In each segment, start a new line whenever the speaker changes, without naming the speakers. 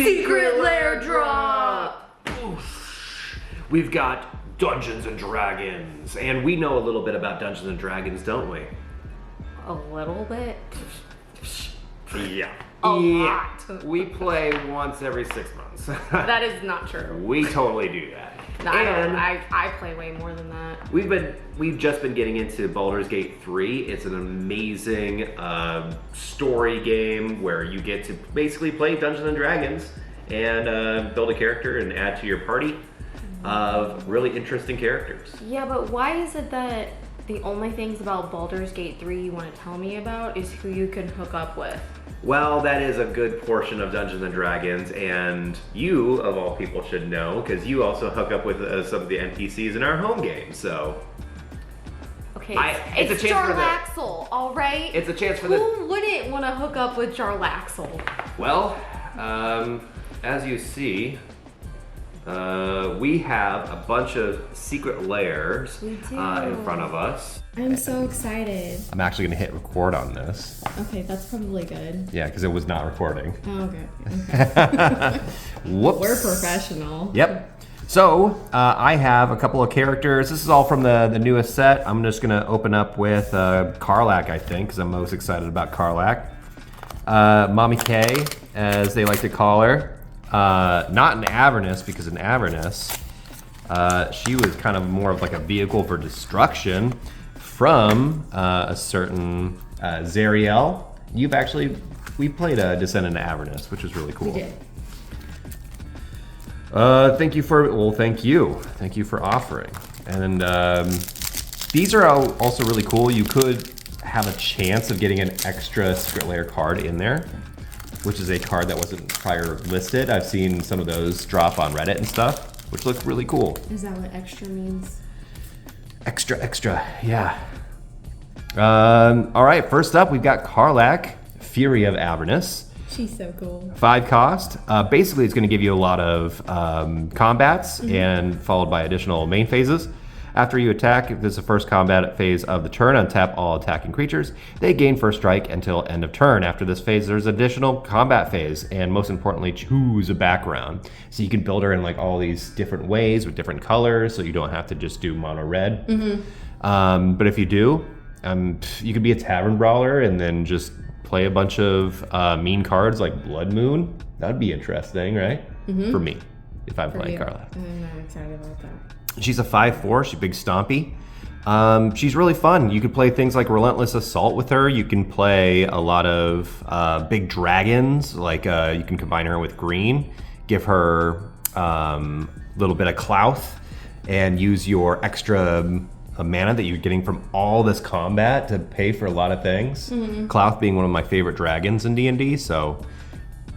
Secret Lair drop!
Oof. We've got Dungeons and Dragons, and we know a little bit about Dungeons and Dragons, don't we?
A little bit?
Yeah.
A lot.
We play once every 6 months.
That is not true.
We totally do that.
No,
and
I play way more than that.
We've just been getting into Baldur's Gate 3. It's an amazing story game where you get to basically play Dungeons and Dragons and build a character and add to your party of really interesting characters.
Yeah, but why is it that the only things about Baldur's Gate 3 you want to tell me about is who you can hook up with?
Well, that is a good portion of Dungeons and Dragons, and you, of all people, should know, because you also hook up with some of the NPCs in our home game, so...
Okay,
it's a chance for
Jarlaxle, all right?
It's a chance for
Who wouldn't want to hook up with Jarlaxle?
Well, as you see, we have a bunch of secret lairs in front of us.
I'm so excited.
I'm actually going to hit record on this.
Okay, that's probably good.
Yeah, because it was not recording.
Oh, okay.
Whoops.
We're professional.
Yep. So, I have a couple of characters. This is all from the newest set. I'm just going to open up with Karlach, I think, because I'm most excited about Karlach. Mommy K, as they like to call her. Not an Avernus, because in Avernus, she was kind of more of like a vehicle for destruction from a certain Zariel. We played a Descendant of Avernus, which was really cool.
We did.
Thank you for offering. And these are also really cool. You could have a chance of getting an extra Secret Lair card in there, which is a card that wasn't prior listed. I've seen some of those drop on Reddit and stuff, which look really cool.
Is that what extra means?
Extra, yeah. All right, first up, we've got Karlach, Fury of Avernus.
She's so cool.
5 cost. Basically, it's going to give you a lot of combats and followed by additional main phases. After you attack, if this is the first combat phase of the turn, untap all attacking creatures. They gain first strike until end of turn. After this phase, there's additional combat phase, and most importantly, choose a background. So you can build her in like all these different ways with different colors, so you don't have to just do mono red. But if you do, you could be a tavern brawler and then just play a bunch of mean cards like Blood Moon. That'd be interesting, right? For me, if I'm playing Karlach.
I'm not excited about that.
She's a 5/4, she's big stompy. She's really fun. You could play things like Relentless Assault with her. You can play a lot of big dragons, like you can combine her with green, give her a little bit of Clouth, and use your extra mana that you're getting from all this combat to pay for a lot of things. Clouth being one of my favorite dragons in D&D, so,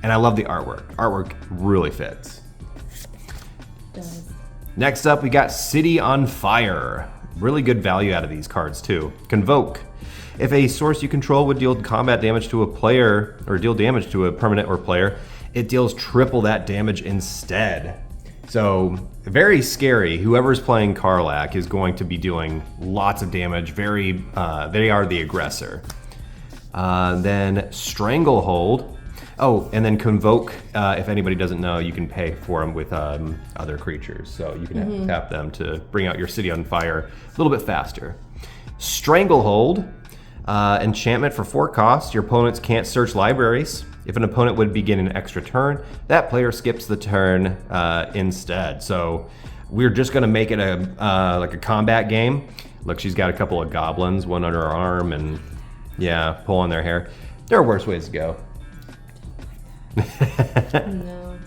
and I love the artwork. Artwork really fits.
Does.
Next up, we got City on Fire. Really good value out of these cards too. Convoke. If a source you control would deal combat damage to a player, or deal damage to a permanent or player, it deals triple that damage instead. So, very scary. Whoever's playing Karlach is going to be doing lots of damage. They are the aggressor. Then Stranglehold. Oh, and then Convoke, if anybody doesn't know, you can pay for them with other creatures. So you can tap them to bring out your City on Fire a little bit faster. Stranglehold, enchantment for 4 costs. Your opponents can't search libraries. If an opponent would begin an extra turn, that player skips the turn instead. So we're just gonna make it like a combat game. Look, she's got a couple of goblins, one under her arm, and yeah, pulling their hair. There are worse ways to go.
No.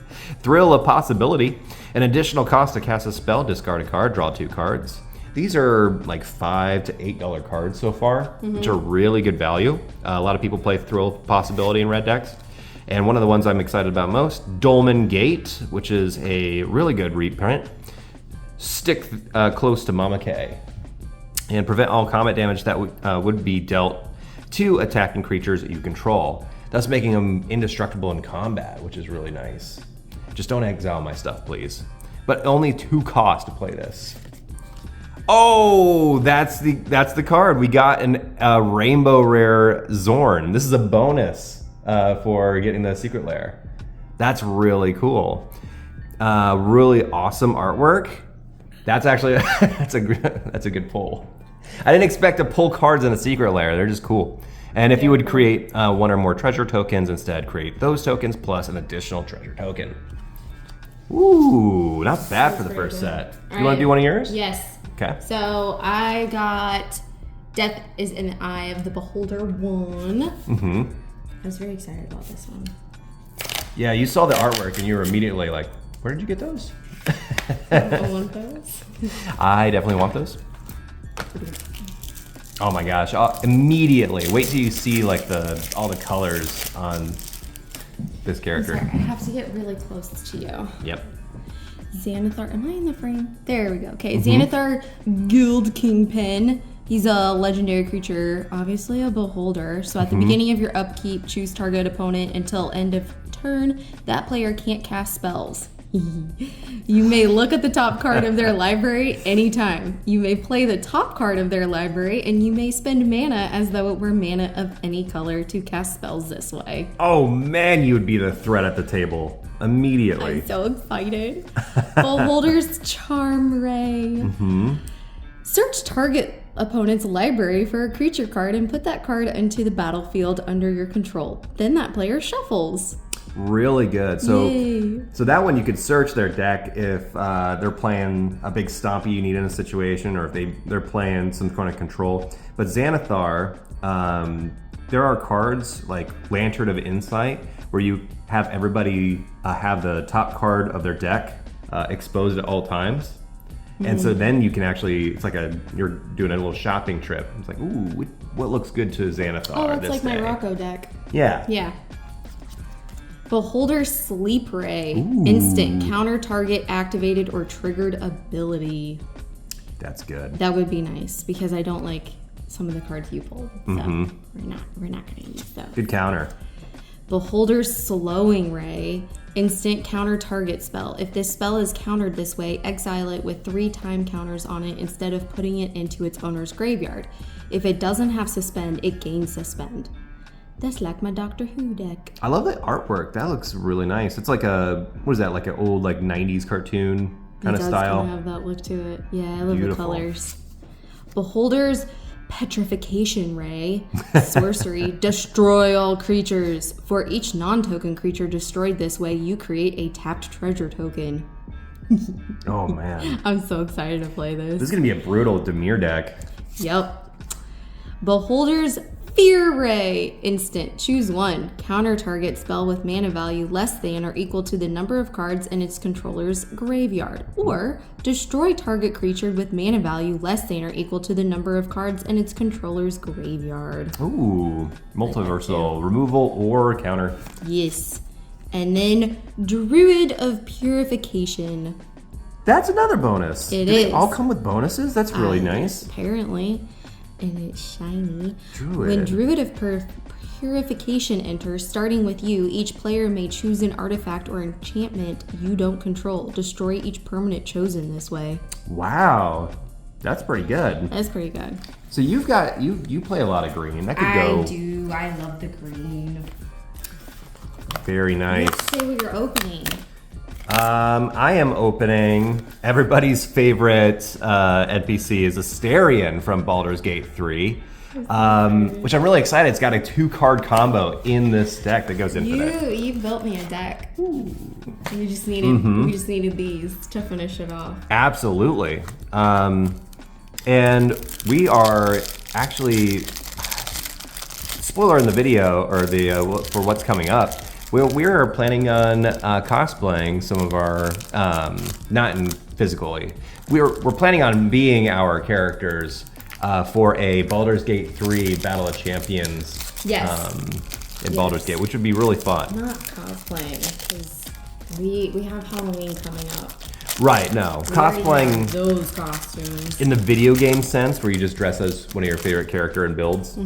Thrill of Possibility. An additional cost to cast a spell, discard a card, draw 2 cards. These are like $5 to $8 cards so far, which are really good value. A lot of people play Thrill of Possibility in red decks. And one of the ones I'm excited about most, Dolmen Gate, which is a really good reprint. Stick close to Mama K. And prevent all combat damage that would be dealt to attacking creatures that you control, thus making them indestructible in combat, which is really nice. Just don't exile my stuff, please. But only 2 costs to play this. Oh, that's the card. We got a rainbow rare Zorn. This is a bonus for getting the Secret Lair. That's really cool. Really awesome artwork. That's actually that's a good pull. I didn't expect to pull cards in a Secret Lair. They're just cool. And if you would create one or more treasure tokens instead, create those tokens plus an additional treasure token. Ooh, not bad for the first set. Do you want to do one of yours?
Yes.
Okay.
So I got Death is in the Eye of the Beholder 1.
Mm-hmm.
I was very excited about this one.
Yeah, you saw the artwork and you were immediately like, where did you get those?
I want those.
I definitely want those. Oh my gosh, immediately. Wait till you see like all the colors on this character.
Sorry, I have to get really close to you.
Yep.
Zanthar, am I in the frame? There we go. Okay, Zanthar Guild Kingpin. He's a legendary creature, obviously a beholder. So at the beginning of your upkeep, choose target opponent until end of turn. That player can't cast spells. You may look at the top card of their library anytime. You may play the top card of their library, and you may spend mana as though it were mana of any color to cast spells this way.
Oh man, you would be the threat at the table immediately.
I'm so excited. Beholder's Charm Ray. Search target opponent's library for a creature card and put that card into the battlefield under your control. Then that player shuffles.
Really good. So,
Yay.
so that one you could search their deck if they're playing a big stompy you need in a situation, or if they're playing some kind of control. But Zanthar, there are cards like Lantern of Insight where you have everybody have the top card of their deck exposed at all times. And so then you can actually, it's like you're doing a little shopping trip. It's like, ooh, what looks good to Zanthar
Oh, it's
this
like
day?
my Rocco deck.
Yeah.
Yeah. Beholder Sleep Ray.
Ooh.
Instant. Counter target activated or triggered ability.
That's good.
That would be nice because I don't like some of the cards you pulled. So we're not gonna use those.
Good counter.
Beholder's Slowing Ray. Instant counter target spell. If this spell is countered this way, exile it with 3 time counters on it instead of putting it into its owner's graveyard. If it doesn't have suspend, it gains suspend. That's like my Doctor Who deck.
I love the artwork. That looks really nice. It's like what is that, like an old 90s cartoon kind of style?
It does kind of have that look to it. Yeah, I love
Beautiful.
the colors. Beholder's Petrification Ray. Sorcery. Destroy all creatures. For each non-token creature destroyed this way, you create a tapped treasure token.
Oh man.
I'm so excited to play this.
This is going to be a brutal Demir deck.
Yep. Beholder's Fear Ray. Instant. Choose one. Counter target spell with mana value less than or equal to the number of cards in its controller's graveyard. Or destroy target creature with mana value less than or equal to the number of cards in its controller's graveyard.
Ooh, multiversal removal or counter.
Yes. And then Druid of Purification.
That's another bonus.
It
Do they
is.
all come with bonuses? That's really nice.
Apparently. And it's shiny.
Druid.
When Druid of Purification enters, starting with you, each player may choose an artifact or enchantment you don't control. Destroy each permanent chosen this way.
Wow, that's pretty good.
That's pretty good.
So you've got you play a lot of green. That could go.
I do. I love the green.
Very nice.
Let's say what you're opening.
I am opening everybody's favorite NPC is a Starion from Baldur's Gate 3, which I'm really excited. It's got a 2-card combo in this deck that goes infinite.
You built me a deck. Ooh. We just needed these to finish it off.
Absolutely. And we are actually, spoiler in the video or for what's coming up. We're planning on cosplaying some of our, not in physically, we're planning on being our characters for a Baldur's Gate 3 Battle of Champions in Baldur's Gate, which would be really fun.
Not cosplaying, because we have Halloween coming up.
Right, no.
We already
Cosplaying
have those costumes.
in the video game sense, where you just dress as one of your favorite character and builds.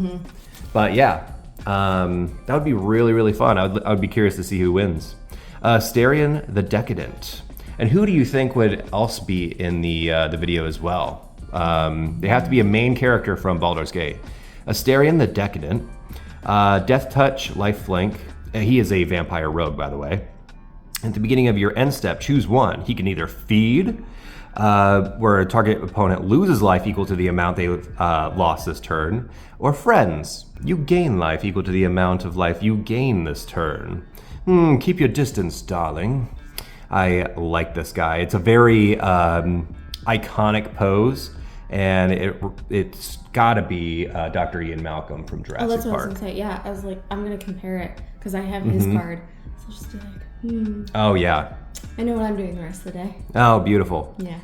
But yeah. That would be really, really fun. I would be curious to see who wins. Starion the Decadent. And who do you think would also be in the video as well? They have to be a main character from Baldur's Gate. Starion the Decadent. Death Touch, Lifelink. He is a vampire rogue, by the way. At the beginning of your end step, choose one. He can either feed, where a target opponent loses life equal to the amount they lost this turn, or friends. You gain life equal to the amount of life you gain this turn. Keep your distance, darling. I like this guy. It's a very iconic pose, and it's gotta be Dr. Ian Malcolm from Jurassic
Park. Oh, that's what
Park.
I was gonna say. Yeah, I was like, I'm gonna compare it because I have his card. So I'll just be like,
Oh yeah.
I know what I'm doing the rest of the day.
Oh, beautiful.
Yeah.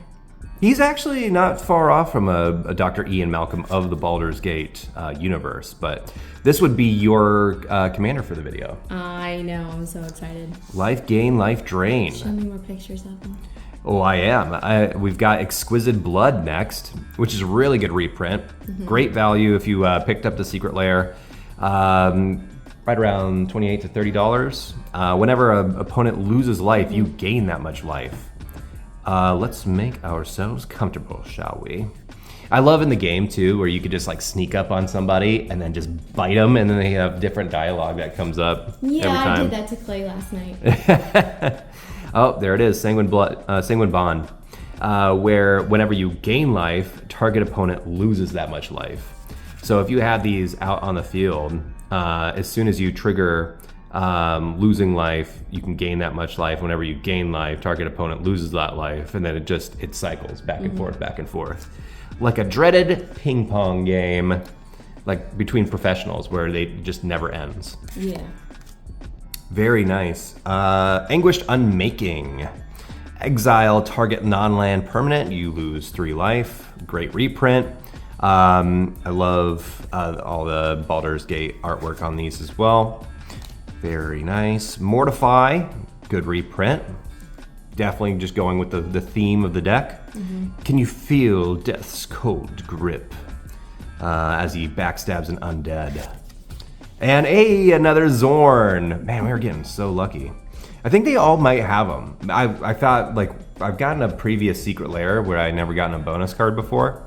He's actually not far off from a Dr. Ian Malcolm of the Baldur's Gate universe, but this would be your commander for the video.
I know, I'm so excited.
Life gain, life drain.
Show me more pictures of him.
Oh, I am. We've got Exquisite Blood next, which is a really good reprint. Great value if you picked up the Secret Lair. Right around $28 to $30. Whenever an opponent loses life, you gain that much life. Let's make ourselves comfortable, shall we? I love in the game too, where you could just like sneak up on somebody and then just bite them, and then they have different dialogue that comes up every time.
I did that to Clay last night.
Oh, there it is, Sanguine Bond, where whenever you gain life, target opponent loses that much life. So if you have these out on the field, as soon as you trigger losing life, you can gain that much life. Whenever you gain life, target opponent loses that life, and then it cycles back and forth, back and forth. Like a dreaded ping pong game, like between professionals, where they just never ends.
Yeah.
Very nice. Anguished Unmaking. Exile target non-land permanent, you lose 3 life. Great reprint. I love all the Baldur's Gate artwork on these as well. Very nice. Mortify, good reprint. Definitely just going with the theme of the deck. Can you feel Death's cold grip as he backstabs an undead? And another Zorn. Man, we were getting so lucky. I think they all might have them. I thought, like, I've gotten a previous Secret Lair where I never gotten a bonus card before.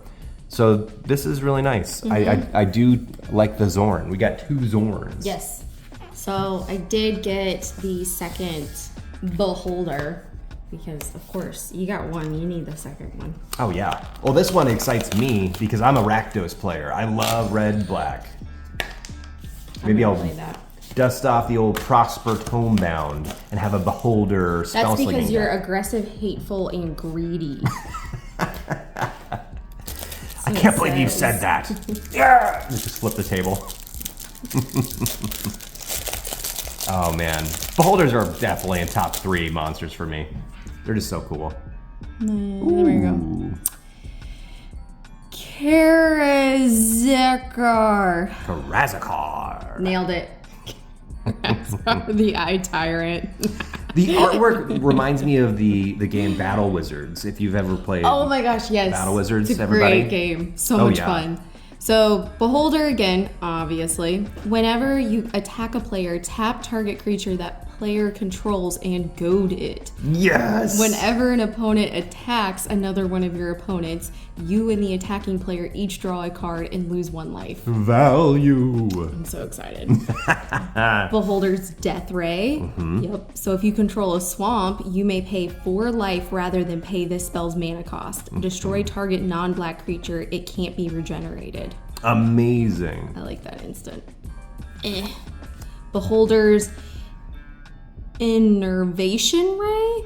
So this is really nice. I do like the Zorn. We got 2 Zorns.
Yes. So I did get the second Beholder because, of course, you got one, you need the second one.
Oh yeah. Well, this one excites me because I'm a Rakdos player. I love red black. Maybe I'll
play that.
Dust off the old Prosper Tomebound and have a Beholder spell
That's
slinging.
because you're aggressive, hateful, and greedy.
I can't believe you said that. Yeah! Let's just flip the table. Oh man. Beholders are definitely in top 3 monsters for me. They're just so cool.
There we go.
Karazakar.
Nailed it. The Eye Tyrant.
The artwork reminds me of the game Battle Wizards, if you've ever played.
Oh my gosh, yes.
Battle Wizards,
it's a
everybody.
great game. So much fun. So, Beholder again, obviously. Whenever you attack a player, tap target creature that player controls and goad it.
Yes!
Whenever an opponent attacks another one of your opponents, you and the attacking player each draw a card and lose 1 life.
Value!
I'm so excited. Beholder's Death Ray. Yep. So if you control a swamp, you may pay 4 life rather than pay this spell's mana cost. Destroy target non-black creature. It can't be regenerated.
Amazing.
I like that instant. Beholder's Innervation Ray?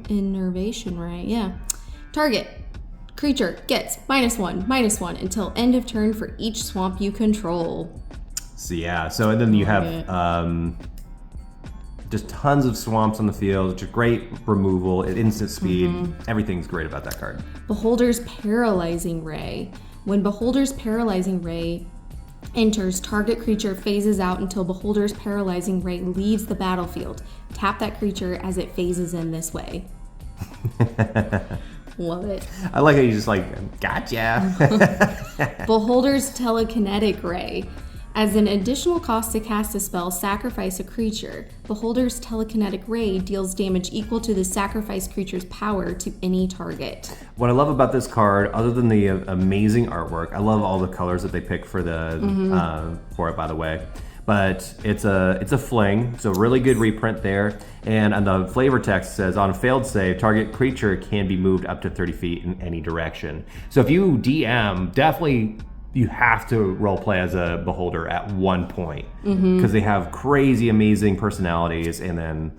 Innervation Ray, yeah. Target creature gets -1/-1 until end of turn for each swamp you control.
So yeah, so and then you have just tons of swamps on the field, which are great removal, at instant speed. Everything's great about that card.
Beholder's Paralyzing Ray. When Beholder's Paralyzing Ray enters, target creature phases out until Beholder's Paralyzing Ray leaves the battlefield. Tap that creature as it phases in this way. Love it.
I like how you just like, gotcha.
Beholder's Telekinetic Ray. As an additional cost to cast a spell, sacrifice a creature. Beholder's Telekinetic Ray deals damage equal to the sacrificed creature's power to any target.
What I love about this card, other than the amazing artwork, I love all the colors that they pick for the for it, by the way. but it's a fling, so really good reprint there. And on the flavor text says, on failed save, target creature can be moved up to 30 feet in any direction. So if you DM, definitely you have to roleplay as a beholder at one point, because they have crazy, amazing personalities, and then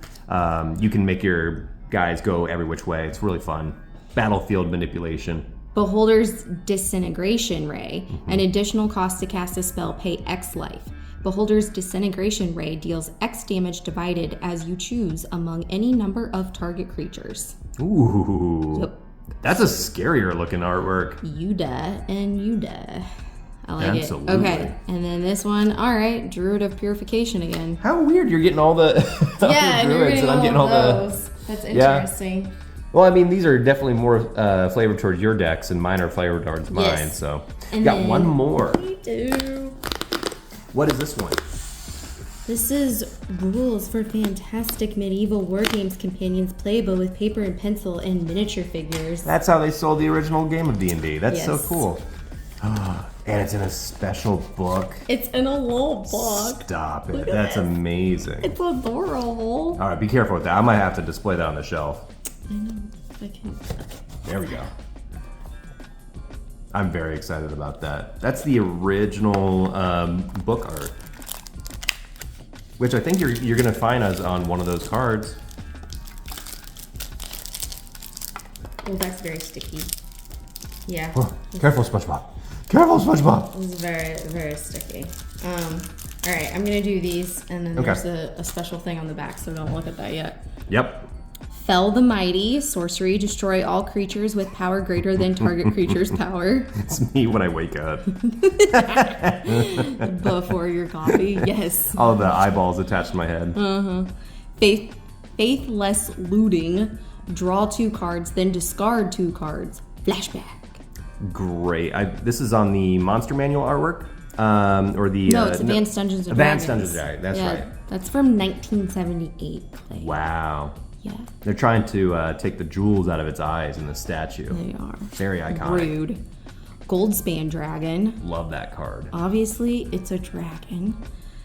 you can make your guys go every which way. It's really fun. Battlefield manipulation.
Beholder's Disintegration Ray. An additional cost to cast a spell, pay X life. Beholder's Disintegration Ray deals X damage divided as you choose among any number of target creatures.
Ooh.
Yep.
That's a scarier looking artwork.
You die and you die. I like
Absolutely.
it. Okay, and then this one, all right, Druid of Purification again.
How weird you're getting all the
Yeah, and you're
druids,
getting
and I'm getting all
those. That's interesting.
Yeah. Well, I mean, these are definitely more flavored towards your decks, and mine are flavored towards mine.
Yes.
So,
And
got
then
one more.
We do.
What is this one?
This is rules for fantastic medieval war games companions playable with paper and pencil and miniature figures.
That's how they sold the original game of D&D. That's so
Yes.
cool. And it's in a special book.
It's in a little book.
Stop it.
Look at
That's
this.
amazing.
It's adorable.
All right, be careful with that. I might have to display that on the shelf.
I know. I can.
There we go. I'm very excited about that. That's the original book art, which I think you're gonna find us on one of those cards.
Oh, that's very sticky. Yeah.
Oh, careful, SpongeBob. Careful, SpongeBob.
This is very, very sticky. All right, I'm gonna do these, and then
Okay.
there's a special thing on the back, so don't look at that yet.
Yep.
Fell the Mighty, sorcery, destroy all creatures with power greater than target creature's power.
It's me when I wake up.
Before your coffee, yes.
All of the eyeballs attached to my head.
Faithless Looting, draw 2 cards, then discard 2 cards. Flashback.
Great. This is on the Monster Manual artwork, or the
No, it's Advanced Dungeons and
Advanced
Dragons.
Dungeons and Dragons. That's
Yeah,
right.
That's from 1978. Play.
Wow.
Yeah,
They're trying to take the jewels out of its eyes in the statue.
they are.
Very iconic.
Rude. Goldspan Dragon.
Love that card.
Obviously, it's a dragon.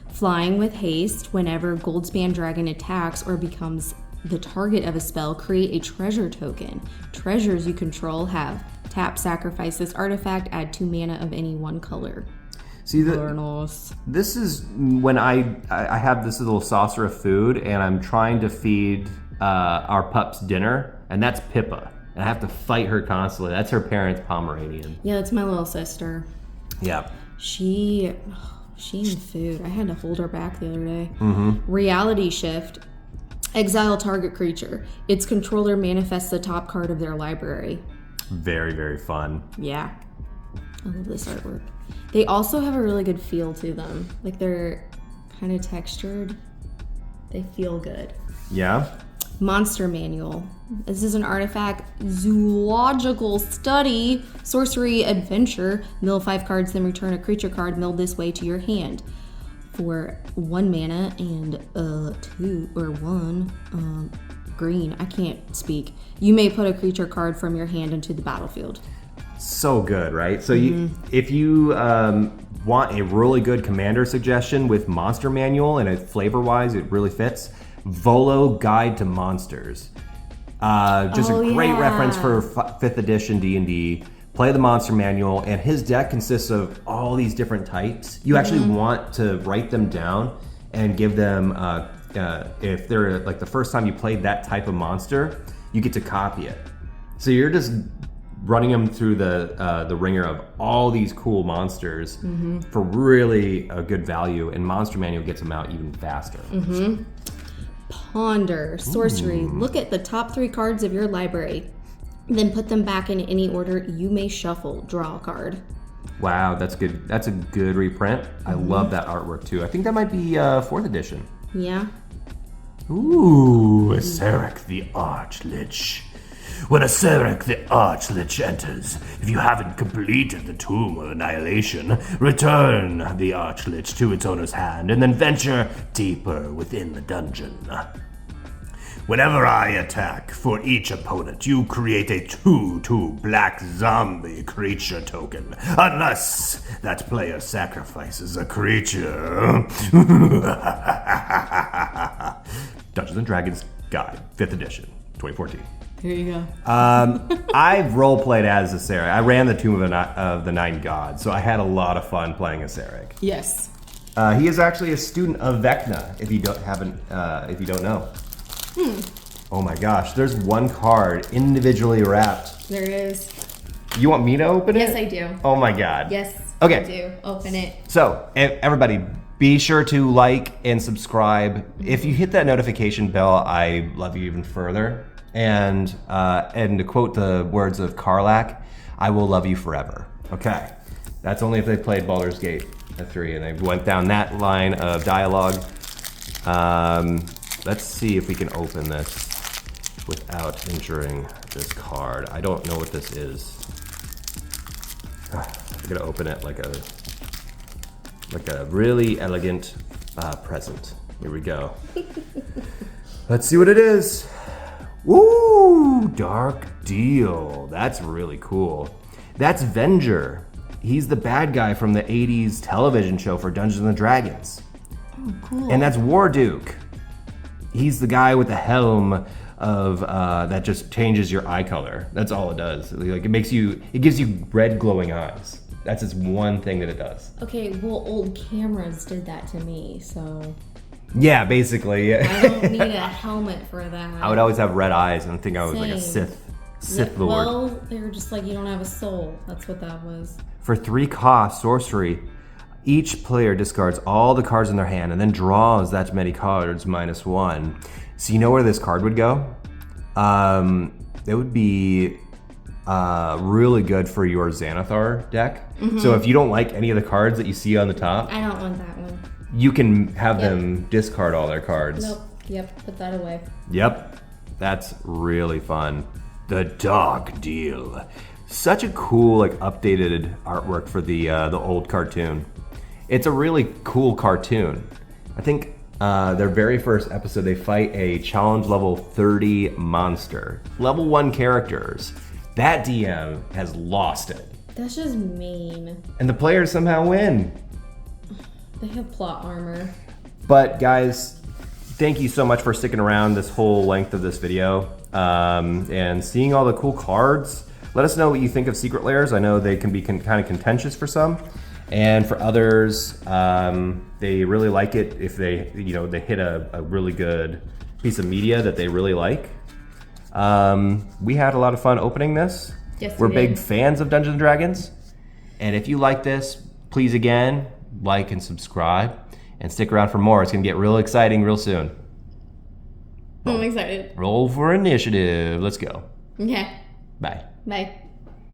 Flying with haste. Whenever Goldspan Dragon attacks or becomes the target of a spell, create a treasure token. Treasures you control have tap, sacrifice this artifact, add 2 mana of any one color.
See, this is when I have this little saucer of food and I'm trying to feed our pups dinner, and that's Pippa. And I have to fight her constantly. That's her parents' Pomeranian.
Yeah, that's my little sister.
Yeah.
She and food. I had to hold her back the other day.
Mm-hmm.
Reality Shift. Exile target creature. Its controller manifests the top card of their library.
Very, very fun.
Yeah. I love this artwork. They also have a really good feel to them. Like, they're kind of textured. They feel good.
Yeah.
Monster Manual. This is an artifact. Zoological Study. Sorcery Adventure. Mill 5 cards, then return a creature card milled this way to your hand. For 1 mana and 2 or 1 green. I can't speak. You may put a creature card from your hand into the battlefield.
So good, right? So if you want a really good commander suggestion with Monster Manual, and flavor-wise it really fits, Volo Guide to Monsters. Just a great reference for 5th edition D&D. Play the Monster Manual, and his deck consists of all these different types. You actually want to write them down and give them, if they're like the first time you played that type of monster, you get to copy it. So you're just running them through the ringer of all these cool monsters for really a good value, and Monster Manual gets them out even faster.
Ponder. Sorcery. Look at the top 3 cards of your library. Then put them back in any order you may shuffle. Draw a card.
Wow, that's good. That's a good reprint. I love that artwork too. I think that might be 4th edition.
Yeah.
Ooh, Serek the Archlich. When a Serek the Archlich enters, if you haven't completed the Tomb of Annihilation, return the Archlich to its owner's hand and then venture deeper within the dungeon.
Whenever I attack, for each opponent, you create a 2/2 black zombie creature token. Unless that player sacrifices a creature.
Dungeons and Dragons Guide, 5th edition, 2014.
Here you go.
I've role-played as a Sarek. I ran the Tomb of the Nine Gods, so I had a lot of fun playing a Sarek.
Yes.
He is actually a student of Vecna, if you don't know. Oh my gosh, there's one card individually wrapped.
There it is.
You want me to open it?
Yes, I do.
Oh my god.
Yes,
Okay.
I do. Open it.
So, everybody, be sure to like and subscribe. If you hit that notification bell, I love you even further. And to quote the words of Karlach, I will love you forever. Okay, that's only if they played Baldur's Gate 3 and they went down that line of dialogue. Let's see if we can open this without injuring this card. I don't know what this is. I'm gonna open it like a really elegant present. Here we go. Let's see what it is. Ooh, Dark Deal. That's really cool. That's Venger. He's the bad guy from the 80s television show for Dungeons and Dragons.
Oh, cool.
And that's Warduke. He's the guy with the helm of that just changes your eye color. That's all it does. Like it gives you red glowing eyes. That's its one thing that it does.
Okay, well, old cameras did that to me, so
Yeah, basically. Yeah.
I don't need a helmet for that.
I would always have red eyes and think I was like a
Same.
Sith Lord.
Well, they were just like, you don't have a soul. That's what that was.
For 3 cost sorcery, each player discards all the cards in their hand and then draws that many cards -1. So you know where this card would go? It would be really good for your Zanthar deck. So if you don't like any of the cards that you see on the top,
I don't want that one.
you can have them discard all their cards.
Nope. Yep, put that away.
Yep, that's really fun. The Dark Deal. Such a cool, like, updated artwork for the old cartoon. It's a really cool cartoon. I think their very first episode, they fight a challenge level 30 monster. Level 1 characters. That DM has lost it.
That's just mean.
And the players somehow win.
They have plot armor.
But guys, thank you so much for sticking around this whole length of this video and seeing all the cool cards. Let us know what you think of Secret Lairs. I know they can be kind of contentious for some, and for others, they really like it if they hit a really good piece of media that they really like. We had a lot of fun opening this.
Yes,
We're
we
big
did.
fans of Dungeons and Dragons, and if you like this, please again like and subscribe, and stick around for more. It's gonna get real exciting real soon.
I'm excited.
Roll for initiative. Let's go.
Okay.
Bye.
Bye.